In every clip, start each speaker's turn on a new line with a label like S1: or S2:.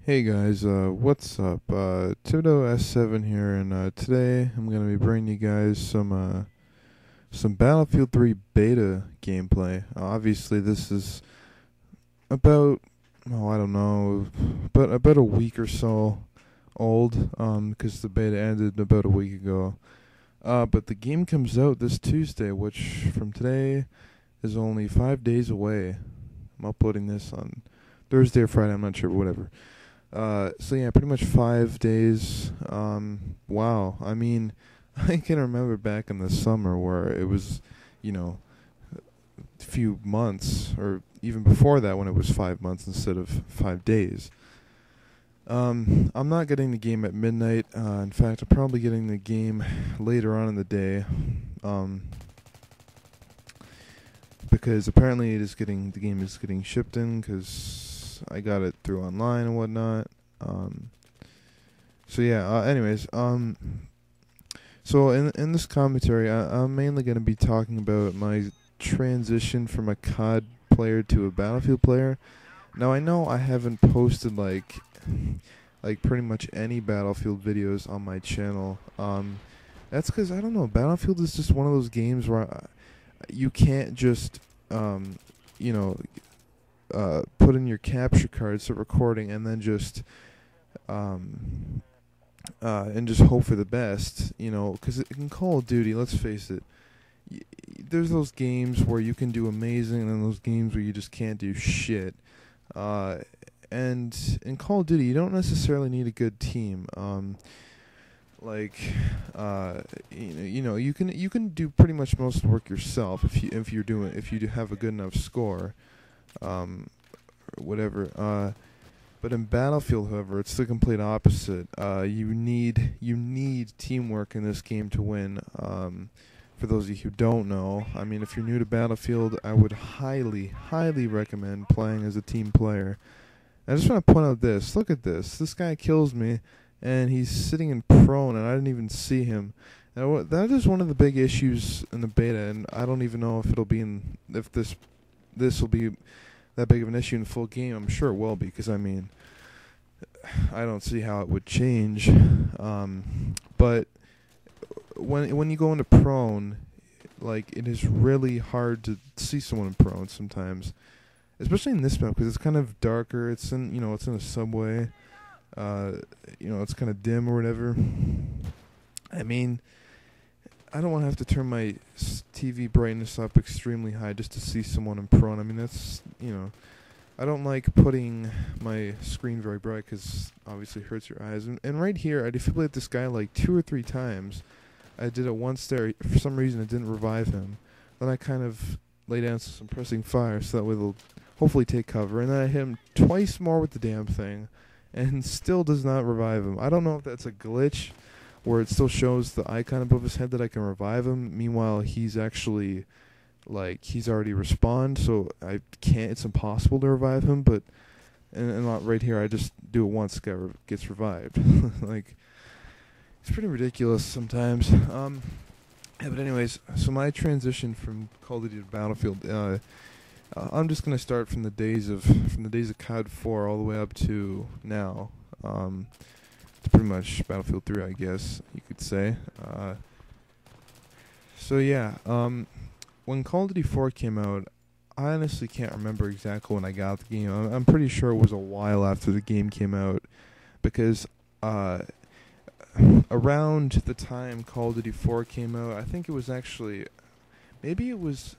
S1: Hey guys, what's up? Tudo S7 here, and today I'm gonna be bringing you guys some Battlefield 3 beta gameplay. Obviously, this is about I don't know, but about a week or so old. Because the beta ended about a week ago. But the game comes out this Tuesday, which from today is only 5 days away. I'm uploading this on Thursday or Friday. I'm not sure, but whatever. So yeah, pretty much 5 days. Wow. I mean, I can remember back in the summer where it was, you know, a few months, or even before that when it was 5 months instead of 5 days. I'm not getting the game at midnight. In fact, I'm probably getting the game later on in the day. Because apparently the game is getting shipped in, because I got it through online and whatnot. So yeah. So in this commentary, I'm mainly going to be talking about my transition from a CoD player to a Battlefield player. Now I know I haven't posted like pretty much any Battlefield videos on my channel. That's because I don't know. Battlefield is just one of those games where you can't just you know put in your capture card, start recording, and then just hope for the best, because in Call of Duty, let's face it, there's those games where you can do amazing, and then those games where you just can't do shit. And in Call of Duty, you don't necessarily need a good team. You can do pretty much most of the work yourself if you have a good enough score, or whatever. But in Battlefield, however, it's the complete opposite. You need teamwork in this game to win. For those of you who don't know, I mean, if you're new to Battlefield, I would highly, highly recommend playing as a team player. I just want to point out this. Look at this. This guy kills me, and he's sitting in prone, and I didn't even see him. Now, that is one of the big issues in the beta, and I don't even know if this will be that big of an issue in full game. I'm sure it will be, because I mean, I don't see how it would change. But when you go into prone, like, it is really hard to see someone in prone sometimes, especially in this map, because it's kind of darker. It's in a subway. It's kind of dim or whatever. I mean, I don't want to have to turn my TV brightness up extremely high just to see someone in prone. I mean, that's, I don't like putting my screen very bright, because obviously it hurts your eyes. And right here, I defibrillated this guy like 2 or 3 times. I did it once there. For some reason, it didn't revive him. Then I kind of lay down some pressing fire, so that way they'll hopefully take cover. And then I hit him twice more with the damn thing, and still does not revive him. I don't know if that's a glitch, where it still shows the icon above his head that I can revive him. Meanwhile, he's actually, he's already respawned, so I can't. It's impossible to revive him. But and right here, I just do it once, guy gets revived. It's pretty ridiculous sometimes. But anyways, so my transition from Call of Duty to Battlefield, I'm just gonna start from the days of CoD 4 all the way up to now. To pretty much Battlefield 3, I guess you could say. So yeah, when Call of Duty 4 came out, I honestly can't remember exactly when I got the game. I'm pretty sure it was a while after the game came out, because around the time Call of Duty 4 came out, I think it was actually, maybe it was,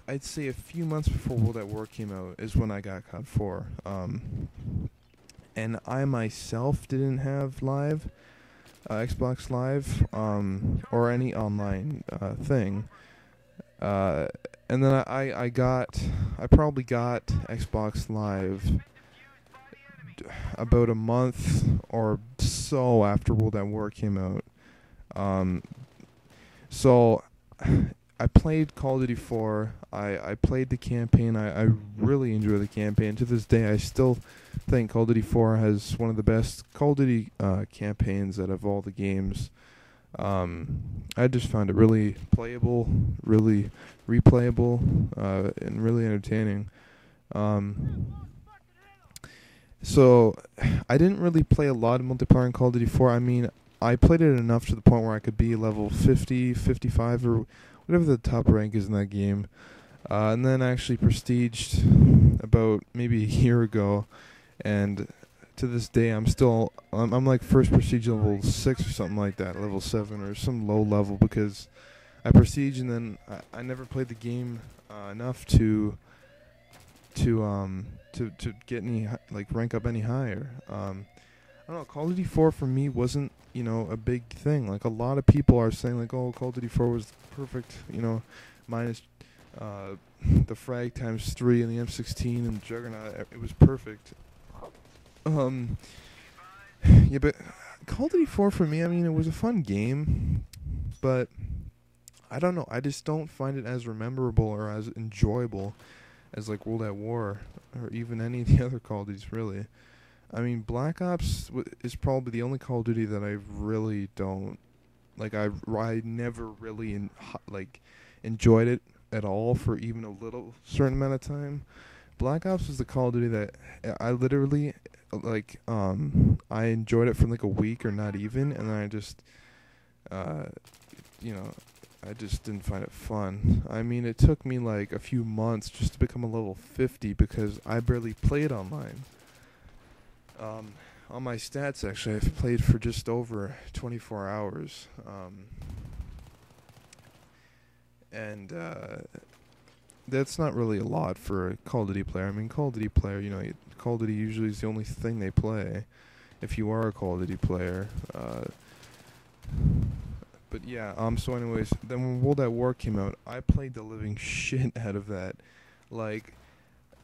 S1: I'd say a few months before World at War came out is when I got COD 4. And I myself didn't have Xbox Live, or any online thing. And then I probably got Xbox Live about a month or so after World at War came out. So I played Call of Duty 4. I played the campaign. I really enjoy the campaign. To this day, I still think Call of Duty 4 has one of the best Call of Duty campaigns out of all the games. I just found it really playable, really replayable, and really entertaining. So I didn't really play a lot of multiplayer in Call of Duty 4. I mean, I played it enough to the point where I could be level 50, 55, or whatever the top rank is in that game. And then I actually prestiged about maybe a year ago, and to this day I'm like first prestige level 6 or something like that, level 7 or some low level, because I prestige and then I never played the game enough to get any like rank up any higher. I don't know. Call of Duty 4 for me wasn't a big thing. Like a lot of people are saying like, oh, Call of Duty 4 was perfect. Minus the frag times 3 and the M16 and Juggernaut. It was perfect. Yeah, but Call of Duty 4 for me, I mean, it was a fun game, but I don't know. I just don't find it as memorable or as enjoyable as like World at War or even any of the other Call of Duties, really. I mean, Black Ops is probably the only Call of Duty that I really don't like. I never really enjoyed it at all for even a little certain amount of time. Black Ops was the Call of Duty that I literally I enjoyed it for like a week or not even, and then I just you know I just didn't find it fun. I mean, it took me like a few months just to become a level 50 because I barely played online. On my stats, actually, I've played for just over 24 hours. And that's not really a lot for a Call of Duty player. I mean, Call of Duty player, Call of Duty usually is the only thing they play if you are a Call of Duty player. But yeah, so anyways, then when World at War came out, I played the living shit out of that. Like,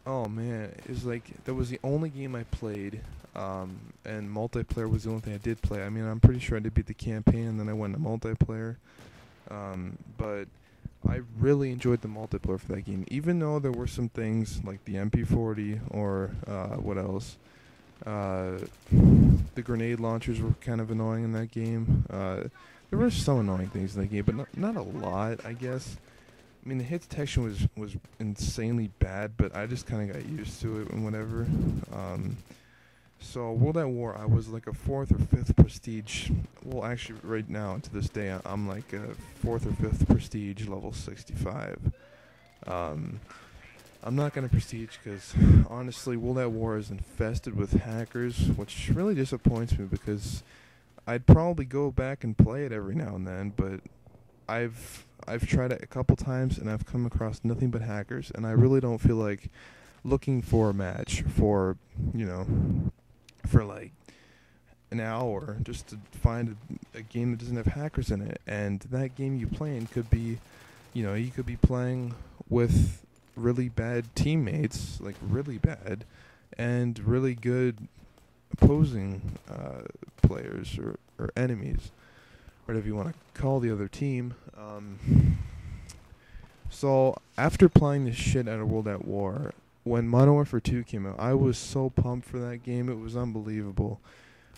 S1: oh man, it's like that was the only game I played, and multiplayer was the only thing I did play. I mean, I'm pretty sure I did beat the campaign, and then I went to multiplayer. But I really enjoyed the multiplayer for that game, even though there were some things like the MP40 or what else? The grenade launchers were kind of annoying in that game. There were some annoying things in that game, but not a lot, I guess. I mean, the hit detection was insanely bad, but I just kind of got used to it and whatever. So World at War, I was like a 4th or 5th prestige. Well, actually, right now to this day, I'm like a 4th or 5th prestige, level 65. I'm not gonna prestige because honestly, World at War is infested with hackers, which really disappoints me because I'd probably go back and play it every now and then, but I've tried it a couple times and I've come across nothing but hackers, and I really don't feel like looking for a match for for like an hour just to find a game that doesn't have hackers in it. And that game you playing could be, you could be playing with really bad teammates, like really bad, and really good opposing players or enemies, whatever you want to call the other team. So after playing the shit out of World at War, when Modern Warfare 2 came out, I was so pumped for that game. It was unbelievable.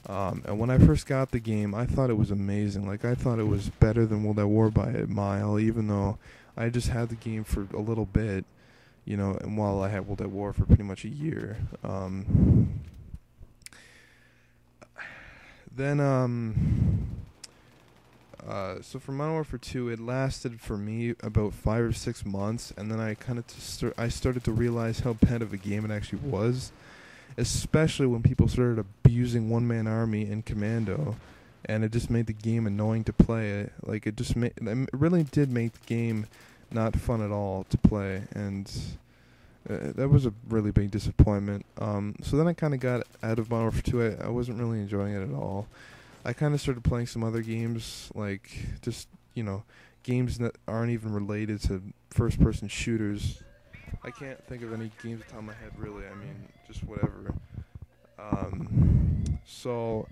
S1: And when I first got the game, I thought it was amazing. Like, I thought it was better than World at War by a mile, even though I just had the game for a little bit, and while I had World at War for pretty much a year. So for Modern Warfare 2, it lasted for me about 5 or 6 months, and then I kind of I started to realize how bad of a game it actually was, especially when people started abusing one-man army and commando, and it just made the game annoying to play. Like, it really did make the game not fun at all to play, and that was a really big disappointment. So then I kind of got out of Modern Warfare 2. I wasn't really enjoying it at all. I kind of started playing some other games, like just, games that aren't even related to first-person shooters. I can't think of any games off the top of my head, really. I mean, just whatever. So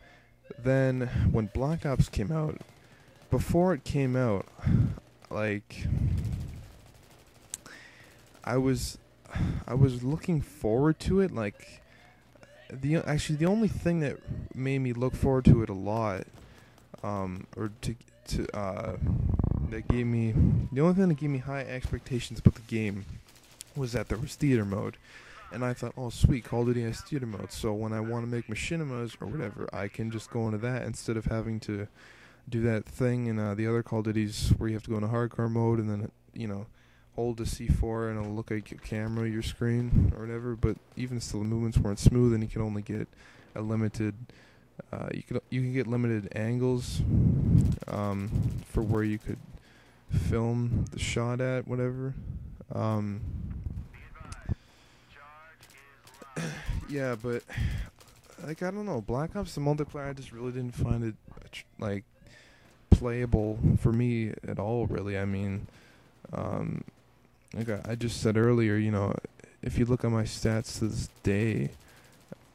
S1: then when Black Ops came out, before it came out, like, I was looking forward to it, like, the only thing that made me look forward to it a lot, the only thing that gave me high expectations about the game was that there was theater mode. And I thought, oh sweet, Call of Duty has theater mode. So when I want to make machinimas or whatever, I can just go into that instead of having to do that thing in the other Call of Duties where you have to go into hardcore mode and then hold the C4 and it'll look like your camera, your screen or whatever. But even still, the movements weren't smooth, and you can only get a limited. You can get limited angles for where you could film the shot at, whatever. Yeah, but like I don't know, Black Ops the multiplayer, I just really didn't find it like playable for me at all. Really, I mean, like I just said earlier, if you look at my stats to this day,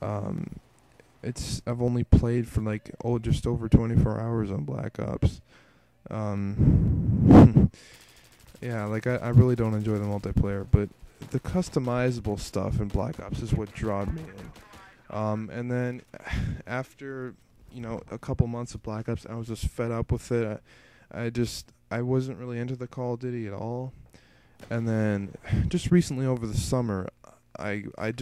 S1: I've only played for like just over 24 hours on Black Ops. Yeah, like I really don't enjoy the multiplayer, but the customizable stuff in Black Ops is what drawed me in. And then after a couple months of Black Ops, I was just fed up with it. I wasn't really into the Call of Duty at all. And then just recently over the summer, I had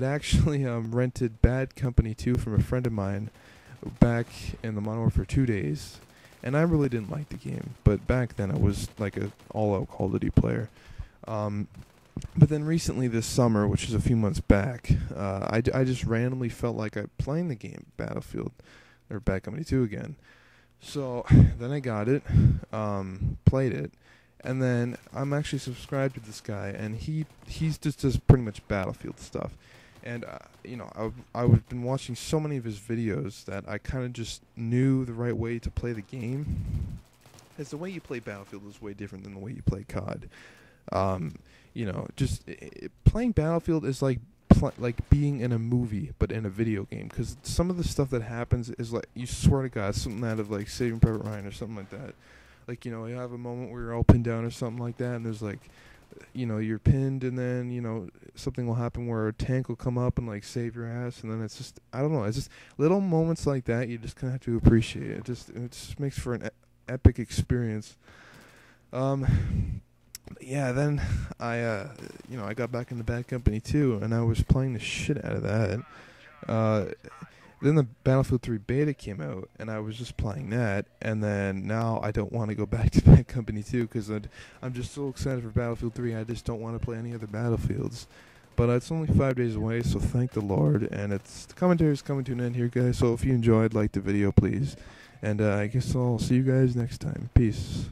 S1: actually rented Bad Company 2 from a friend of mine back in the Modern Warfare 2 days, and I really didn't like the game. But back then, I was like a all-out Call of Duty player. But then recently this summer, which is a few months back, I just randomly felt like playing the game Battlefield or Bad Company 2 again. So then I got it, played it, and then I'm actually subscribed to this guy, and he's just does pretty much Battlefield stuff. And I've been watching so many of his videos that I kind of just knew the right way to play the game. As the way you play Battlefield is way different than the way you play CoD. Playing Battlefield is like being in a movie, but in a video game. Because some of the stuff that happens is like, you swear to God, something out of like Saving Private Ryan or something like that. Like, you have a moment where you're all pinned down or something like that, and there's like, you're pinned, and then, something will happen where a tank will come up and like save your ass, and then it's just, I don't know, it's just little moments like that you just kind of have to appreciate. It just makes for an epic experience. Yeah, then I got back into Bad Company 2, and I was playing the shit out of that. Then the Battlefield 3 beta came out, and I was just playing that, and then now I don't want to go back to Bad Company 2 because I'm just so excited for Battlefield 3, I just don't want to play any other Battlefields. But it's only 5 days away, so thank the Lord, and the commentary is coming to an end here, guys, so if you enjoyed, like the video, please. And I guess I'll see you guys next time. Peace.